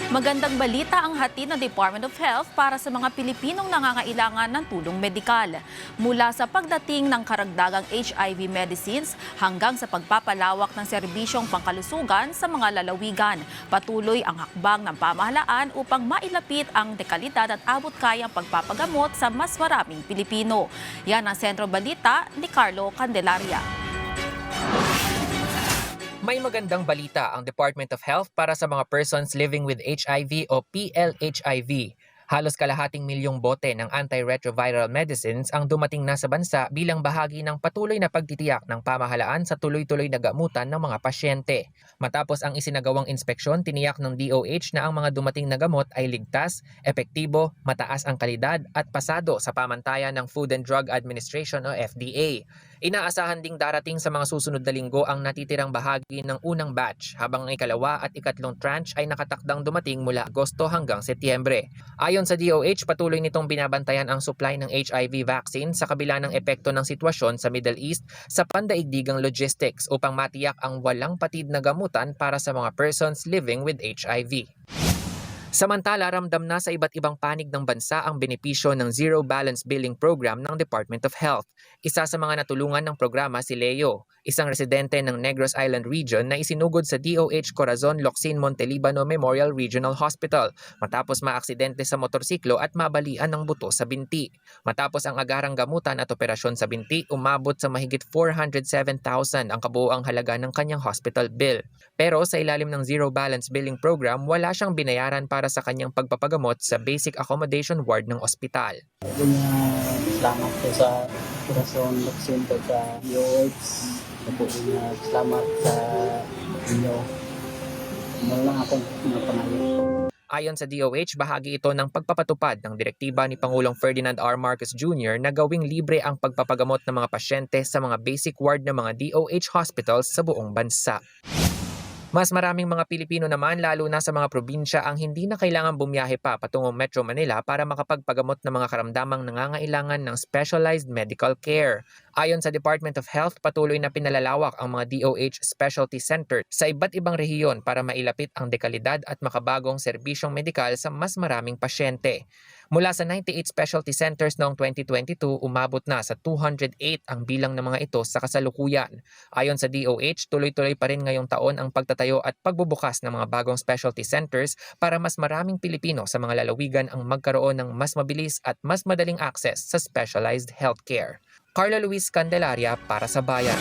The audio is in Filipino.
Magandang balita ang hatid ng Department of Health para sa mga Pilipinong nangangailangan ng tulong medikal. Mula sa pagdating ng karagdagang HIV medicines hanggang sa pagpapalawak ng serbisyong pangkalusugan sa mga lalawigan. Patuloy ang hakbang ng pamahalaan upang mailapit ang dekalidad at abot kayang pagpapagamot sa mas maraming Pilipino. Yan ang sentro balita ni Carlo Candelaria. May magandang balita ang Department of Health para sa mga persons living with HIV o PLHIV. Halos kalahating milyong bote ng antiretroviral medicines ang dumating na sa bansa bilang bahagi ng patuloy na pagtitiyak ng pamahalaan sa tuloy-tuloy na gamutan ng mga pasyente. Matapos ang isinagawang inspeksyon, tiniyak ng DOH na ang mga dumating na gamot ay ligtas, epektibo, mataas ang kalidad at pasado sa pamantayan ng Food and Drug Administration o FDA. Inaasahan ding darating sa mga susunod na linggo ang natitirang bahagi ng unang batch, habang ang ikalawa at ikatlong tranche ay nakatakdang dumating mula Agosto hanggang Setyembre. Ayon sa DOH, patuloy nitong binabantayan ang supply ng HIV vaccine sa kabila ng epekto ng sitwasyon sa Middle East sa pandaigdigang logistics upang matiyak ang walang patid na gamutan para sa mga persons living with HIV. Samantala, ramdam na sa iba't ibang panig ng bansa ang benepisyo ng Zero Balance Billing Program ng Department of Health. Isa sa mga natulungan ng programa si Leo, isang residente ng Negros Island Region na isinugod sa DOH Corazon Locsin Montelibano Memorial Regional Hospital matapos maaksidente sa motorsiklo at mabalian ng buto sa binti. Matapos ang agarang gamutan at operasyon sa binti, umabot sa mahigit 407,000 ang kabuoang halaga ng kanyang hospital bill. Pero sa ilalim ng Zero Balance Billing Program, wala siyang binayaran para sa kanyang pagpapagamot sa basic accommodation ward ng ospital. Salamat po sa Corazon Locsin po sa DOH. Salamat sa inyo. Ano lang akong pinapangalit. Ayon sa DOH, bahagi ito ng pagpapatupad ng direktiba ni Pangulong Ferdinand R. Marcos Jr. na gawing libre ang pagpapagamot ng mga pasyente sa mga basic ward ng mga DOH hospitals sa buong bansa. Mas maraming mga Pilipino naman, lalo na sa mga probinsya, ang hindi na kailangan bumiyahe pa patungong Metro Manila para makapagpagamot ng mga karamdamang nangangailangan ng specialized medical care. Ayon sa Department of Health, patuloy na pinalalawak ang mga DOH Specialty Center sa iba't ibang rehiyon para mailapit ang dekalidad at makabagong serbisyong medikal sa mas maraming pasyente. Mula sa 98 specialty centers noong 2022, umabot na sa 208 ang bilang ng mga ito sa kasalukuyan. Ayon sa DOH, tuloy-tuloy pa rin ngayong taon ang pagtatayo at pagbubukas ng mga bagong specialty centers para mas maraming Pilipino sa mga lalawigan ang magkaroon ng mas mabilis at mas madaling access sa specialized healthcare. Carlo Luis Candelaria para sa Bayan.